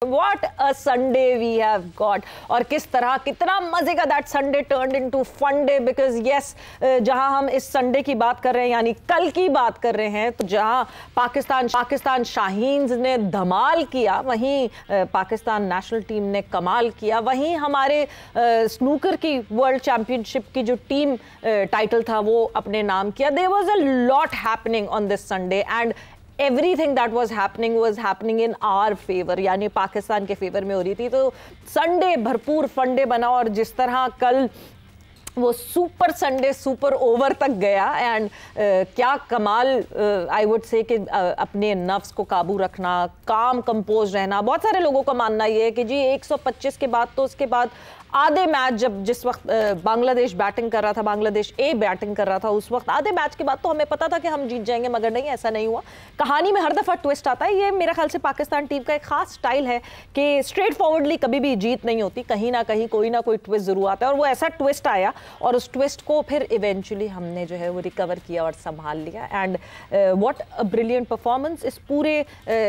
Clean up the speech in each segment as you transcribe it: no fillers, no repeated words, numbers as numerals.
What a Sunday we have got और किस तरह कितना मजे का that Sunday turned into fun day because yes जहां हम इस संडे की बात कर रहे हैं यानी कल की बात कर रहे हैं तो जहां पाकिस्तान शाहीन्स ने धमाल किया वहीं पाकिस्तान नेशनल टीम ने कमाल किया वहीं हमारे स्नूकर की वर्ल्ड चैंपियनशिप की जो टीम टाइटल था वो अपने नाम किया. There was a lot happening on this Sunday and everything that was happening in our favor यानी पाकिस्तान के फेवर में हो रही थी. तो संडे भरपूर फंडे बना और जिस तरह कल वो सुपर संडे सुपर ओवर तक गया एंड क्या कमाल आई वुड से कि अपने नफ्स को काबू रखना, काम कंपोज रहना. बहुत सारे लोगों का मानना ये है कि जी 125 के बाद तो उसके बाद आधे मैच जिस वक्त बांग्लादेश बैटिंग कर रहा था, बांग्लादेश बैटिंग कर रहा था उस वक्त आधे मैच के बाद तो हमें पता था कि हम जीत जाएंगे, मगर नहीं, ऐसा नहीं हुआ. कहानी में हर दफ़ा ट्विस्ट आता है. ये मेरा ख्याल से पाकिस्तान टीम का एक खास स्टाइल है कि स्ट्रेट फॉरवर्डली कभी भी जीत नहीं होती, कहीं ना कहीं कोई ना कोई ट्विस्ट ज़रूर आता है और वो ऐसा ट्विस्ट आया और उस ट्विस्ट को फिर इवेंचुअली हमने जो है वो रिकवर किया और संभाल लिया. And what a brilliant performance. इस पूरे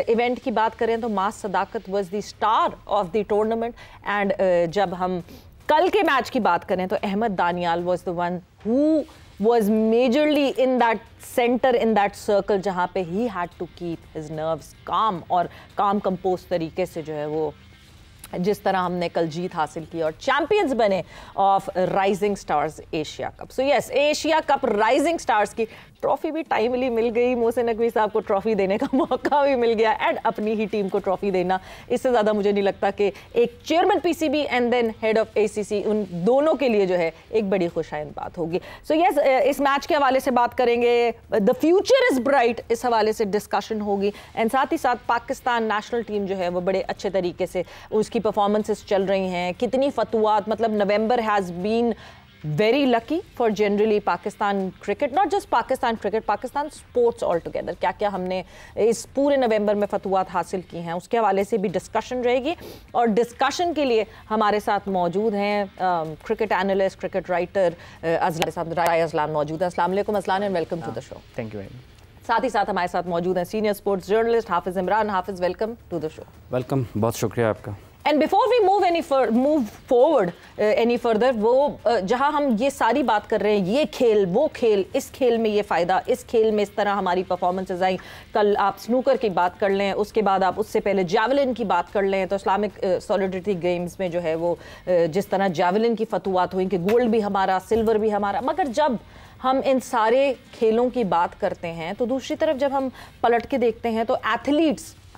इवेंट की बात करें तो Maaz Sadaqat was the star of the tournament. And जब हम कल के मैच की बात करें तो Ahmed Daniyal was the one who was majorly in that center, in that circle जहाँ पे he had to keep his nerves calm और calm composed तरीके से जो है वो जिस तरह हमने कल जीत हासिल की और चैंपियंस बने of rising stars Asia cup. So yes, Asia cup rising stars की ट्रॉफी भी टाइमली मिल गई. मोहसिन नकवी साहब को ट्रॉफी देने का मौका भी मिल गया एंड अपनी ही टीम को ट्रॉफी देना, इससे ज़्यादा मुझे नहीं लगता कि एक chairman PCB and then head of ACC उन दोनों के लिए जो है एक बड़ी खुशाइंद बात होगी. सो यस, इस मैच के हवाले से बात करेंगे. द फ्यूचर इज़ ब्राइट, इस हवाले से डिस्कशन होगी एंड साथ ही साथ पाकिस्तान नेशनल टीम जो है वो बड़े अच्छे तरीके से उसकी परफॉर्मेंसेस चल रही हैं. कितनी फतुआत, मतलब November has been very lucky for generally Pakistan cricket, not just Pakistan cricket, Pakistan sports altogether. क्या क्या हमने इस पूरे नवंबर में फतुआत हासिल की हैं उसके हवाले से भी डिस्कशन रहेगी. और डिस्कशन के लिए हमारे साथ मौजूद हैं cricket analyst, cricket writer Azlan मौजूद है. अस्सलाम वालेकुम Azlan and welcome to the show. Thank you. साथ ही साथ हमारे साथ मौजूद हैं senior sports journalist Hafiz Imran. Hafiz, welcome to the show. Welcome, बहुत शुक्रिया आपका. And before we move forward any further, वो जहां हम ये सारी बात कर रहे हैं, ये खेल वो खेल, इस खेल में ये फ़ायदा, इस खेल में इस तरह हमारी परफॉर्मेंसेज आई. कल आप स्नूकर की बात कर लें, उसके बाद आप उससे पहले जैवलिन की बात कर लें तो इस्लामिक सॉलिडरिटी गेम्स में जो है वो जिस तरह जैवलिन की फतुआत हुई कि गोल्ड भी हमारा, सिल्वर भी हमारा. मगर जब हम इन सारे खेलों की बात करते हैं तो दूसरी तरफ जब हम पलट के देखते हैं तो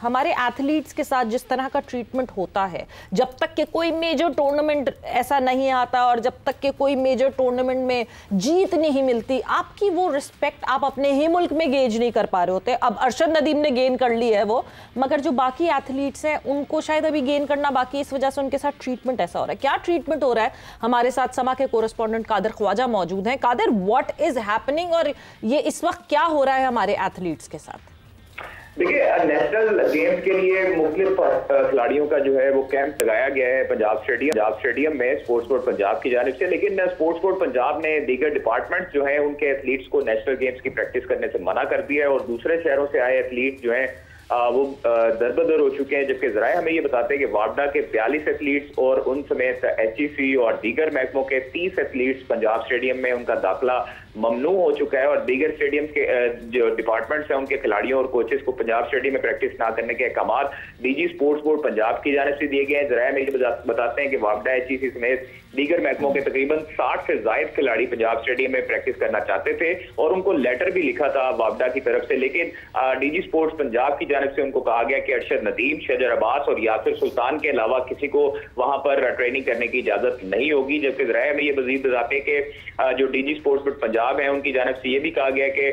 हमारे एथलीट्स के साथ जिस तरह का ट्रीटमेंट होता है, जब तक कि कोई मेजर टूर्नामेंट ऐसा नहीं आता और जब तक कि कोई मेजर टूर्नामेंट में जीत नहीं मिलती, आपकी वो रिस्पेक्ट आप अपने ही मुल्क में गेज नहीं कर पा रहे होते. अब अरशद नदीम ने गेन कर ली है वो, मगर जो बाकी एथलीट्स हैं उनको शायद अभी गेन करना बाकी, इस वजह से उनके साथ ट्रीटमेंट ऐसा हो रहा है. क्या ट्रीटमेंट हो रहा है? हमारे साथ समा के कोरेस्पॉन्डेंट कादिर ख्वाजा मौजूद हैं. कादिर, व्हाट इज हैपनिंग और ये इस वक्त क्या हो रहा है हमारे एथलीट्स के साथ? देखिए, नेशनल गेम्स के लिए मुख्तलिफ खिलाड़ियों का जो है वो कैंप लगाया गया है पंजाब स्टेडियम में स्पोर्ट्स बोर्ड पंजाब की जानिब से. लेकिन स्पोर्ट्स बोर्ड पंजाब ने दीगर डिपार्टमेंट्स जो है उनके एथलीट्स को नेशनल गेम्स की प्रैक्टिस करने से मना कर दिया है और दूसरे शहरों से आए एथलीट जो हैं वो दरबदर हो चुके हैं. जबकि जराए हमें ये बताते हैं कि वापडा के 42 एथलीट्स और उन समेत एचईसी और दीगर महकमों के 30 एथलीट्स पंजाब स्टेडियम में उनका दाखिला ममनू हो चुका है और दीगर स्टेडियम के जो डिपार्टमेंट्स हैं उनके खिलाड़ियों और कोचेस को पंजाब स्टेडियम में प्रैक्टिस ना करने के अहकाम डीजी स्पोर्ट्स बोर्ड पंजाब की जानिब से दिए गए हैं. जराए में ये बताते हैं कि वापडा एचईसी समेत दीगर महकमों के तकरीबन 60 से जायद खिलाड़ी पंजाब स्टेडियम में प्रैक्टिस करना चाहते थे और उनको लेटर भी लिखा था वापडा की तरफ से. लेकिन डीजी स्पोर्ट्स पंजाब की जानिब से उनको कहा गया कि अरशद नदीम, शजर अब्बास और यासिर सुल्तान के अलावा किसी को वहां पर ट्रेनिंग करने की इजाजत नहीं होगी. जबकि जराए में ये मजीद बताते हैं कि जो डीजी स्पोर्ट्स बोर्ड पंजाब है उनकी जानिब से ये भी कहा गया कि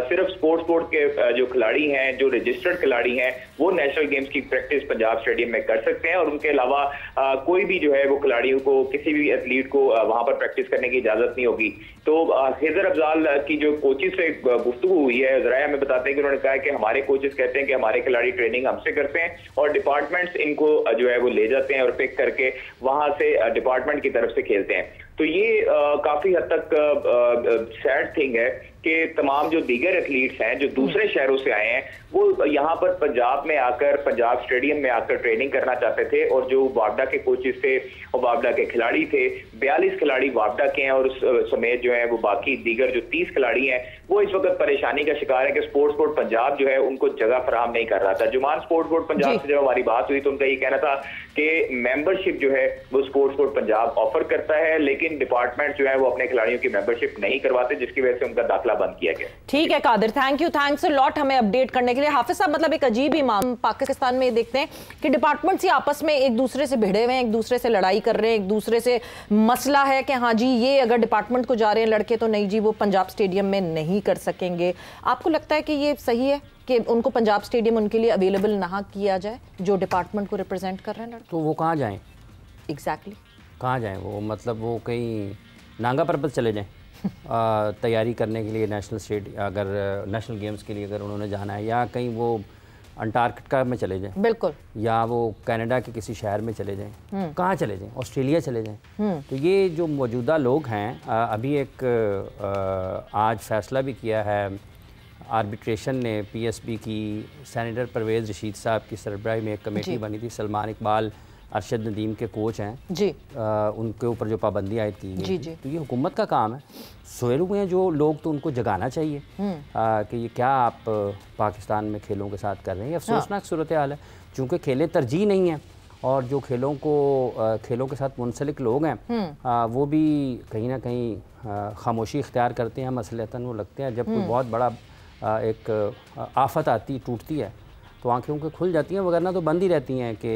सिर्फ स्पोर्ट्स बोर्ड के जो खिलाड़ी हैं, जो रजिस्टर्ड खिलाड़ी हैं, वो नेशनल गेम्स की प्रैक्टिस पंजाब स्टेडियम में कर सकते हैं और उनके अलावा कोई भी जो है वो खिलाड़ियों को, किसी भी एथलीट को वहां पर प्रैक्टिस करने की इजाजत नहीं होगी. तो हिजर अफजाल की जो कोचेस से गुफ्तगू हुई है, जराया हमें बताते हैं कि उन्होंने कहा कि हमारे कोचेस कहते हैं कि हमारे खिलाड़ी ट्रेनिंग हमसे करते हैं और डिपार्टमेंट्स इनको जो है वो ले जाते हैं और पिक करके वहां से डिपार्टमेंट की तरफ से खेलते हैं. तो ये काफी हद तक सैड थिंग है कि तमाम जो दीगर एथलीट्स हैं जो दूसरे शहरों से आए हैं वो यहाँ पर पंजाब में आकर, पंजाब स्टेडियम में आकर ट्रेनिंग करना चाहते थे। और जो वापडा के कोचेस थे और वापडा के खिलाड़ी थे, 42 खिलाड़ी वापडा के हैं और समेत जो है वो बाकी दीगर जो 30 खिलाड़ी हैं वो इस वक्त परेशानी का शिकार है कि स्पोर्ट्स बोर्ड पंजाब जो है उनको जगह फराहम नहीं कर रहा था। जुमान, स्पोर्ट्स बोर्ड पंजाब से जब हमारी बात हुई तो उनका ये कहना था कि मेंबरशिप जो है वो स्पोर्ट्स बोर्ड पंजाब ऑफर करता है, लेकिन डिपार्टमेंट जो है वो अपने खिलाड़ियों की मेंबरशिप नहीं करवाते, जिसकी वजह से उनका दाखिला बंद किया गया। ठीक है Qadir, thank you, thanks a lot हमें अपडेट करने के लिए। हाफिज साहब, मतलब एक अजीब ही मामला पाकिस्तान में देखते हैं कि डिपार्टमेंट्स ही आपस में एक दूसरे से भिड़े हुए हैं, एक दूसरे से लड़ाई कर रहे हैं, एक दूसरे से मसला है कि हाँ जी ये अगर डिपार्टमेंट को जा रहे हैं लड़के तो नहीं जी वो पंजाब स्टेडियम में नहीं कर सकेंगे। आपको लगता है कि ये सही है कि उनको पंजाब स्टेडियम उनके लिए अवेलेबल ना किया जाए जो डिपार्टमेंट को रिप्रेजेंट कर रहे हैं लड़के? तो वो कहाँ जाएं? एग्जैक्टली कहाँ जाएं वो? मतलब वो कहीं नांगा पर्वत चले जाएं तैयारी करने के लिए, अगर नेशनल गेम्स के लिए अगर उन्होंने जाना है, या कहीं वो अंटार्कटिका में चले जाएं, बिल्कुल, या वो कनाडा के किसी शहर में चले जाएं, कहाँ चले जाएं? ऑस्ट्रेलिया चले जाएं। तो ये जो मौजूदा लोग हैं, अभी एक आज फैसला भी किया है आर्बिट्रेशन ने, पीएसबी की सेनेटर परवेज़ रशीद साहब की सरबराही में एक कमेटी बनी थी, सलमान इकबाल अरशद नदीम के कोच हैं जी, उनके ऊपर जो पाबंदी आयद की गई थी। तो ये हुकूमत का काम है, सोए हुए हैं जो लोग, तो उनको जगाना चाहिए कि ये क्या आप पाकिस्तान में खेलों के साथ कर रहे हैं। ये अफसोसनाक सूरत हाल है, चूँकि खेलें तरजीह नहीं हैं और जो खेलों के साथ मुंसलिक लोग हैं वो भी कहीं ना कहीं खामोशी इख्तियार करते हैं मसलतन। वो लगते हैं जब कोई बहुत बड़ा एक आफत आती टूटती है तो आंखें उनके खुल जाती हैं, वगरना तो बंद ही रहती हैं कि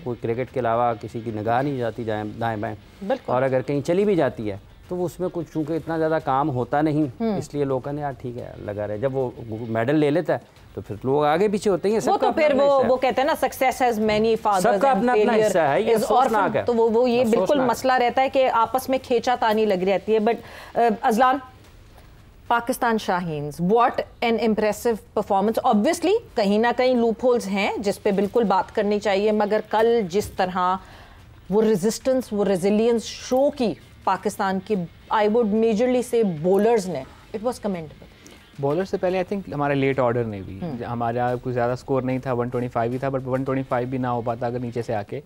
कोई क्रिकेट के अलावा किसी की निगाह नहीं जाती दाएं बाएं, और अगर कहीं चली भी जाती है तो उसमें कुछ चूँकि इतना ज़्यादा काम होता नहीं, इसलिए लोग कहते हैं यार ठीक है लगा रहे। जब वो मेडल ले लेता है तो फिर लोग आगे पीछे होते हैं। वो तो फिर वो कहते हैं ना success has many fathers and failure, तो वो ये बिल्कुल मसला रहता है कि आपस में खींचातानी लगी रहती है। But Azlan, Pakistan Shaheen's, what an impressive performance. Obviously कहीं ना कहीं लूप होल्स हैं जिस पे बिल्कुल बात करनी चाहिए, मगर कल जिस तरह वो रेजिस्टेंस, वो रेजिलियंस शो की पाकिस्तान के, आई वुड मेजरली से बॉलर्स ने, इट वाज कमेंडेबल। बॉलर से पहले आई थिंक हमारे लेट ऑर्डर ने भी, हमारा कुछ ज़्यादा स्कोर नहीं था, 125 ही था, बट 125 भी ना हो पाता अगर नीचे से आके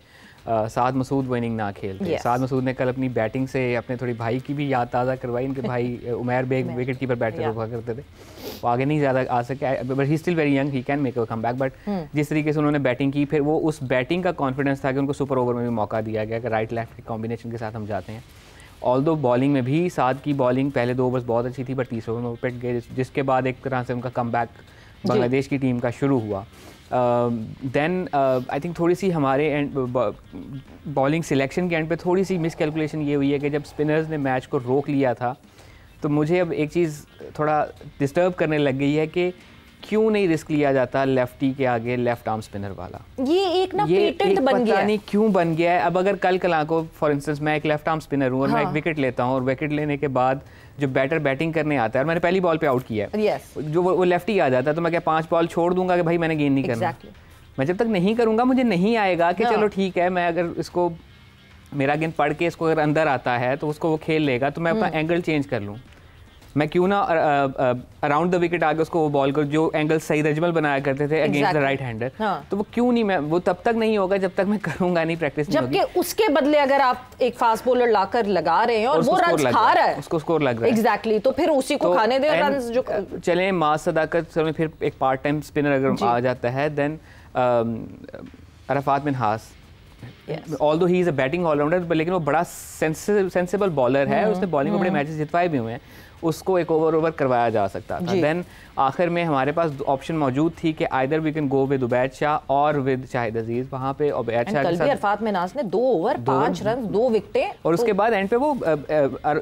साद मसूद विनिंग ना खेलते। साद मसूद ने कल अपनी बैटिंग से अपने थोड़ी भाई की भी याद ताज़ा करवाई। इनके भाई Umair Baig wicket keeper batter हुआ करते थे, वो आगे नहीं ज़्यादा आ सके, but he still very young, he can make a come back. But जिस तरीके से उन्होंने बैटिंग की, फिर वो उस बैटिंग का कॉन्फिडेंस था कि उनको सुपर ओवर में भी मौका दिया गया कि राइट लेफ्ट के कॉम्बिनेशन के साथ हम जाते हैं। ऑल्दो बॉलिंग में भी साद की बॉलिंग पहले 2 ओवर्स बहुत अच्छी थी, बट तीसरे ओवर में वो पिट गए, जिसके बाद एक तरह से उनका कम बैक बांग्लादेश की टीम का शुरू हुआ। देन आई थिंक थोड़ी सी हमारे बॉलिंग सिलेक्शन के एंड पे थोड़ी सी मिसकैलकुलेशन ये हुई है कि जब स्पिनर्स ने मैच को रोक लिया था तो मुझे अब एक चीज़ थोड़ा डिस्टर्ब करने लग गई है कि क्यों नहीं रिस्क लिया जाता लेफ्टी के आगे लेफ्ट आर्म स्पिनर वाला। ये एक ना पेटेंट बन गया, पता नहीं क्यों बन गया है। अब अगर कल कला को फॉर इंस्टेंस मैं एक लेफ्ट आर्म स्पिनर हूँ और मैं एक विकेट लेता हूँ, और विकेट लेने के बाद जो बैटर बैटिंग करने आता है और मैंने पहली बॉल पे आउट किया है, जो वो लेफ्टी आ जाता है, तो मैं क्या 5 बॉल छोड़ दूंगा कि भाई मैंने गेंद नहीं करना? मैं जब तक नहीं करूंगा मुझे नहीं आएगा कि चलो ठीक है, मैं अगर इसको मेरा गेंद पढ़ के इसको अगर अंदर आता है तो उसको वो खेल लेगा, तो मैं अपना एंगल चेंज कर लूँ। मैं क्यों ना अराउंड द विकेट आगे उसको वो बॉल को, जो एंगल सही रजमल बनाया करते थे अगेंस्ट द राइट हैंडर, तो वो क्यों नहीं, मैं वो तब तक नहीं होगा जब तक मैं करूंगा नहीं, प्रैक्टिस नहीं होगी। जबकि उसके बदले अगर आप एक फास्ट बॉलर लाकर लगा रहे हैं और वो रन खा रहा है, उसको स्कोर लग रहा है, एग्जैक्टली, तो फिर उसी को खाने दे रन। जो चलें मास सदाकत से फिर एक पार्ट टाइम स्पिनर अगर आ जाता है, then Arafat Minhas, although he is a batting allrounder, लेकिन वो बड़ा सेंसिबल बॉलर है, उसने बॉलिंग में बड़े मैचेस जितवाए भी हुए हैं, उसको एक ओवर करवाया जा सकता था। देन आखिर में हमारे पास ऑप्शन मौजूद थी कि either we can go with Ubaid Shah और विद शाहिद अजीज। वहाँ पे उबैद शाह के साथ अरफात मिनाज ने 2 ओवर 5 रन 2 विकेटें, और उसके बाद एंड पे वो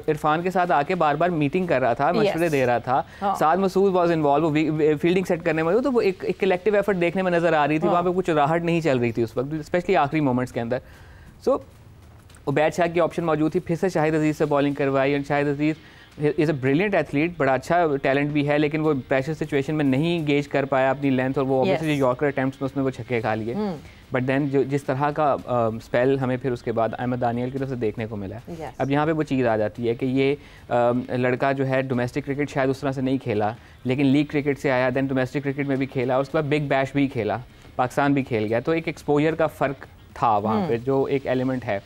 इरफान के साथ आके बार बार मीटिंग कर रहा था, मशवरे दे रहा था। साद मसूद वाज इन्वॉल्व, वो फील्डिंग सेट करने में, तो वो एक कलेक्टिव एफर्ट देखने में नजर आ रही थी। वहाँ पे कुछ राहत नहीं चल रही थी उस वक्त, स्पेशली आखिरी मोमेंट्स के अंदर। सो उबैद शाह की ऑप्शन मौजूद थी, फिर से शाहिद अजीज से बॉलिंग करवाई, and Shahid Aziz is a brilliant athlete, बड़ा अच्छा टैलेंट भी है, लेकिन वो प्रेशर सिचुएशन में नहीं गेज कर पाया अपनी लेंथ, और वो ऑब्वियसली यॉर्कर अटेम्प्ट्स में उसने वो छक्के खा लिए। बट देन जो जिस तरह का स्पेल हमें फिर उसके बाद अहमद दानियल की तरफ से देखने को मिला है, अब यहाँ पे वो चीज़ आ जाती है कि ये लड़का जो है डोमेस्टिक क्रिकेट शायद उस तरह से नहीं खेला, लेकिन लीग क्रिकेट से आया, देन डोमेस्टिक क्रिकेट में भी खेला और उसके बाद बिग बैश भी खेला, पाकिस्तान भी खेल गया, तो एक एक्सपोजर का फ़र्क था वहाँ पे जो एक एलिमेंट है।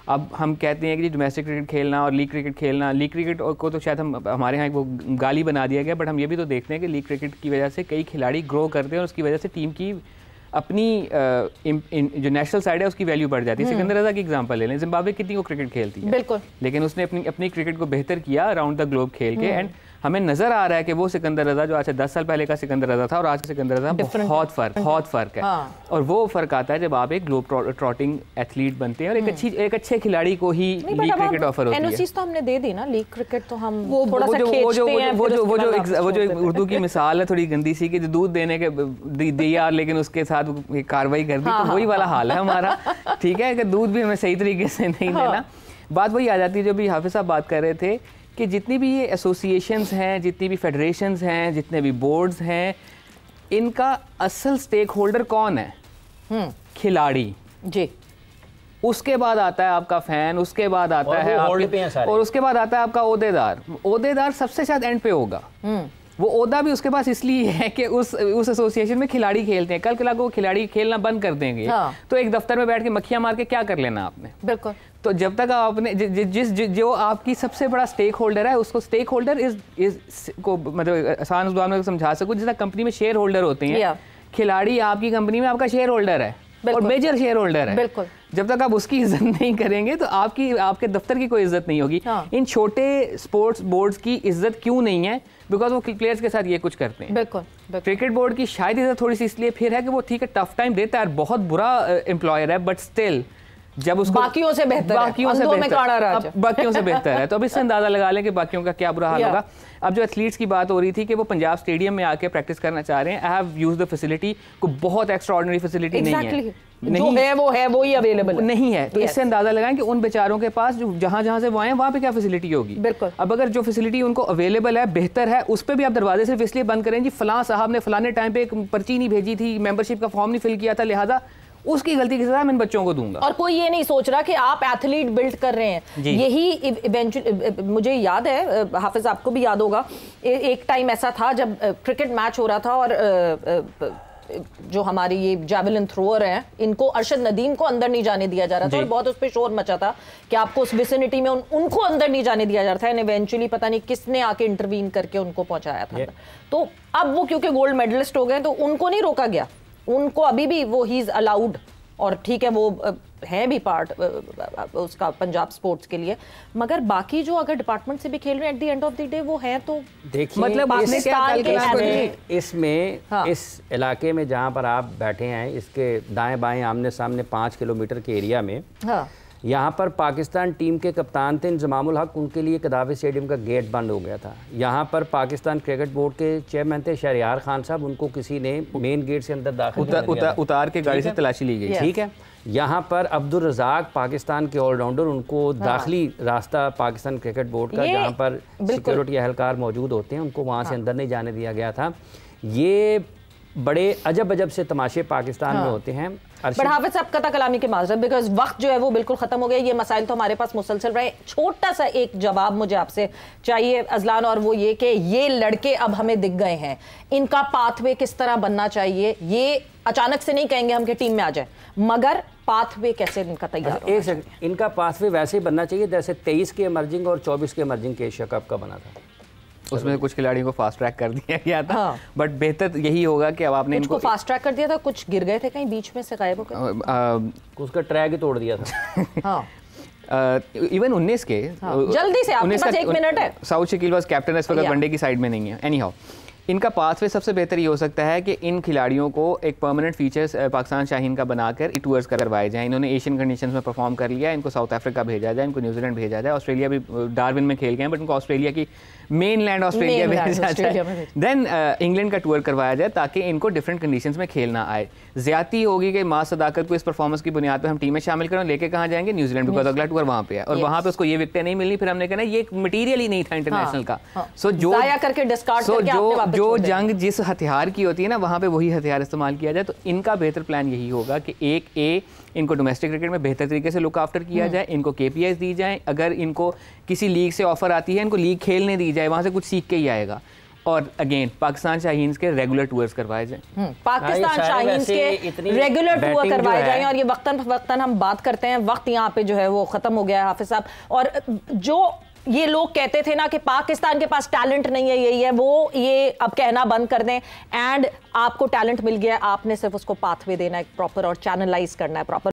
अब हम कहते हैं कि डोमेस्टिक क्रिकेट खेलना और लीग क्रिकेट खेलना, लीग क्रिकेट को तो शायद हमारे यहाँ वो गाली बना दिया गया, बट हम ये भी तो देखते हैं कि लीग क्रिकेट की वजह से कई खिलाड़ी ग्रो करते हैं और उसकी वजह से टीम की अपनी जो नेशनल साइड है उसकी वैल्यू बढ़ जाती है। सिकंदर रजा की एग्जांपल ले लें, जिम्बाब्वे कितनी को क्रिकेट खेलती है बिल्कुल, लेकिन उसने अपनी क्रिकेट को बेहतर किया अराउंड द ग्लोब खेल के, एंड हमें नजर आ रहा है कि वो सिकंदर रजा जो आज से 10 साल पहले का सिकंदर रजा था और आज का सिकंदर रजा बहुत फ़र्क है। और वो फ़र्क आता है जब आप एक ग्लोब ट्रॉटिंग एथलीट बनते हैं और एक अच्छे खिलाड़ी को ही लीग क्रिकेट ऑफर होती है। एनओसीज तो हमने दे दी ना, लीग क्रिकेट तो हम वो जो उर्दू की मिसाल है थोड़ी गंदी सी कि दूध देने के दिया लेकिन उसके साथ कार्रवाई कर दी, तो वही वाला हाल है हमारा। ठीक है कि दूध भी हमें सही तरीके से नहीं देना। बात वही आ जाती है जो भी हाफिज साहब बात कर रहे थे कि जितनी भी ये एसोसिएशंस हैं, जितनी भी फेडरेशंस हैं, जितने भी बोर्ड्स हैं, इनका असल स्टेक होल्डर कौन है? खिलाड़ी जी। उसके बाद आता है आपका फैन, उसके बाद आता है और उसके बाद आता है आपका ओहदेदार सबसे शायद एंड पे होगा। वो ओहदा भी उसके पास इसलिए है कि उस एसोसिएशन में खिलाड़ी खेलते हैं, कल को खिलाड़ी खेलना बंद कर देंगे तो एक दफ्तर में बैठ के मक्खियां मार के क्या कर लेना आपने। बिल्कुल। तो जब तक आपने जो आपकी सबसे बड़ा स्टेक होल्डर है उसको स्टेक होल्डर इज को मतलब आसान जुबान में समझा सकूं, जैसा कंपनी में शेयर होल्डर होते हैं, खिलाड़ी आपकी कंपनी में आपका शेयर होल्डर है और मेजर शेयर होल्डर है। बिल्कुल। जब तक आप उसकी इज्जत नहीं करेंगे तो आपके दफ्तर की कोई इज्जत नहीं होगी। इन छोटे स्पोर्ट्स बोर्ड्स की इज्जत क्यों नहीं है? बिकॉज वो प्लेयर्स के साथ ये कुछ करते हैं। बिल्कुल। क्रिकेट बोर्ड की शायद इज्जत थोड़ी सी इसलिए फिर है कि वो ठीक है टफ टाइम देता है, बहुत बुरा एम्प्लॉयर है, बट स्टिल जब उसको बाकियों से बेहतर है तो अब इससे अंदाजा लगा लें कि बाकियों का क्या बुरा हाल होगा। अब जो एथलीट्स की बात हो रही थी कि वो पंजाब स्टेडियम में आके प्रैक्टिस करना चाह रहे हैं, I have used the facility, को बहुत एक्स्ट्राऑर्डिनरी फैसिलिटी नहीं है, वो ही अवेलेबल नहीं है। तो इससे अंदाजा लगाएं कि उन बेचारों के पास जो जहां से वो आए वहां पे क्या फैसिलिटी होगी। बिल्कुल। अब अगर जो फैसिलिटी उनको अवेलेबल है बेहतर है, उस पर भी आप दरवाजे सिर्फ इसलिए बंद करें जी फलां साहब ने फलाने टाइम पे एक पर्ची नहीं भेजी थी, मेंबरशिप का फॉर्म नहीं फिल किया था, लिहाजा उसकी गलती की सजा मैं इन बच्चों को दूंगा। और कोई ये नहीं सोच रहा कि आप एथलीट बिल्ड कर रहे हैं। यही इवेंचुअली मुझे याद है, हाफिज आपको भी याद होगा, एक टाइम ऐसा था जब क्रिकेट मैच हो रहा था और जो हमारी ये जैवलिन थ्रोअर हैं इनको अरशद नदीम को अंदर नहीं जाने दिया जा रहा था और बहुत उस पर शोर मचा था कि आपको उस विसिनिटी में उनको अंदर नहीं जाने दिया जा रहा था। एंड इवेंचुअली पता नहीं किसने आके इंटरवीन करके उनको पहुंचाया था। तो अब वो क्योंकि गोल्ड मेडलिस्ट हो गए तो उनको नहीं रोका गया, उनको अभी भी वो ही इज अलाउड, और ठीक है वो है भी पार्ट उसका पंजाब स्पोर्ट्स के लिए, मगर बाकी जो अगर डिपार्टमेंट से भी खेल रहे हैं at the end of the day वो है तो देखिए मतलब इसमें इस इलाके में जहाँ पर आप बैठे हैं इसके दाएं बाएं आमने सामने 5 किलोमीटर के एरिया में यहाँ पर पाकिस्तान टीम के कप्तान थे इंजमामुल हक, उनके लिए कदाफी स्टेडियम का गेट बंद हो गया था। यहाँ पर पाकिस्तान क्रिकेट बोर्ड के चेयरमैन थे शहरियार खान साहब, उनको किसी ने मेन गेट से अंदर दाखिल उतार के गाड़ी से तलाशी ली गई। ठीक है। यहाँ पर अब्दुल रज़ाक पाकिस्तान के ऑलराउंडर, उनको दाखिली रास्ता पाकिस्तान क्रिकेट बोर्ड का जहाँ पर सिक्योरिटी एहलकार मौजूद होते हैं उनको वहाँ से अंदर नहीं जाने दिया गया था। ये बड़े अजब से तमाशे पाकिस्तान में होते हैं। बट हाफिज साहब कता कलामी के माजरत, बिकॉज वक्त जो है वो बिल्कुल खत्म हो गया, ये मसाइल तो हमारे पास मुसलसल रहे। छोटा सा एक जवाब मुझे आपसे चाहिए अजलान, और वो ये कि ये लड़के अब हमें दिख गए हैं, इनका पाथवे किस तरह बनना चाहिए? ये अचानक से नहीं कहेंगे हम कि टीम में आ जाए, मगर पाथवे कैसे इनका तैयार? एक सेकंड, इनका पाथवे वैसे ही बनना चाहिए जैसे 23 के इमर्जिंग और 24 के इमर्जिंग के एशिया कप का बना था। उसमें कुछ खिलाड़ियों को फास्ट ट्रैक कर दिया गया था, बट बेहतर यही होगा कि अब आपने इनको फास्ट ट्रैक कर दिया था, कुछ गिर गए थे कहीं बीच में से गायब हो गए, उसका ट्रैक ही तोड़ दिया था। इवन 19 के जल्दी से आपके पास 1 मिनट है। साउथ शकील वाज कैप्टन, इस वक्त वनडे की साइड में नहीं है। एनी हाउ इनका पाथवे सबसे बेहतर ये हो सकता है कि इन खिलाड़ियों को एक परमानेंट फीचर्स पाकिस्तान शाहीन का बनाकर टूर्स करवाए जाएं। इन्होंने एशियन कंडीशंस में परफॉर्म कर लिया, इनको साउथ अफ्रीका भेजा जाए, इनको न्यूजीलैंड भेजा जाए, ऑस्ट्रेलिया भी डार्विन में खेल गए हैं बट इनको ऑस्ट्रेलिया की मेन लैंड ऑस्ट्रेलिया भेजा जाए, देन इंग्लैंड का टूर करवाया जाए ताकि इनको डिफरेंट कंडीशंस में खेलना आए। ज्यादती होगी कि मां सदाकत को इस परफॉर्मेंस की बुनियाद पर हम टीम में शामिल करें, लेके कहाँ जाएंगे? न्यूजीलैंड, बिकॉज अगला टूर वहाँ पे है और वहाँ पे उसको ये विकेटें नहीं मिलनी। फिर हमने कहना ये मटीरियल ही नहीं था इंटरनेशनल का, सो जो करके डिस्कार्ड करके जो जंग जिस हथियार की होती है ना, वहाँ पे वही हथियार इस्तेमाल किया जाए। तो इनका बेहतर प्लान यही होगा कि इनको डोमेस्टिक क्रिकेट में बेहतर तरीके से लुक आफ्टर किया जाए, इनको KPIs दी जाए, अगर इनको किसी लीग से ऑफर आती है इनको लीग खेलने दी जाए, वहाँ से कुछ सीख के ही आएगा। और अगेन पाकिस्तान शाहीन्स के रेगुलर टूर्स करवाए जाएं, पाकिस्तान शाहीन्स के रेगुलर टूर करवाए जाएं। और ये वक्तन हम बात करते हैं, वक्त यहाँ पे जो है वो खत्म हो गया है हाफिज साहब। और जो ये लोग कहते थे ना कि पाकिस्तान के पास टैलेंट नहीं है, यही है वो, ये अब कहना बंद कर दें। एंड आपको टैलेंट मिल गया, आपने सिर्फ उसको पाथवे देना है प्रॉपर और चैनलाइज करना है प्रॉपर।